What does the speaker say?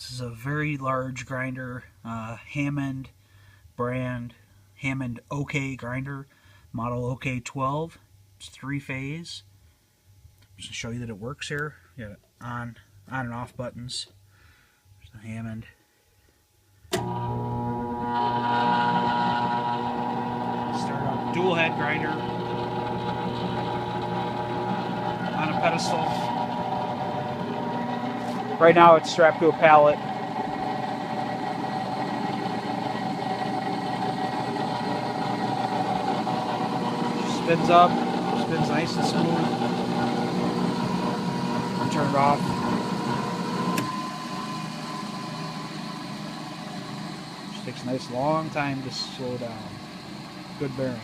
This is a very large grinder, Hammond brand, Hammond OK grinder, model OK-12. It's 3-phase. Just to show you that it works here. You got on and off buttons. There's the Hammond. Start up dual head grinder on a pedestal. Right now it's strapped to a pallet. Spins up, spins nice and smooth. Turn it off. Just takes a nice long time to slow down. Good bearings.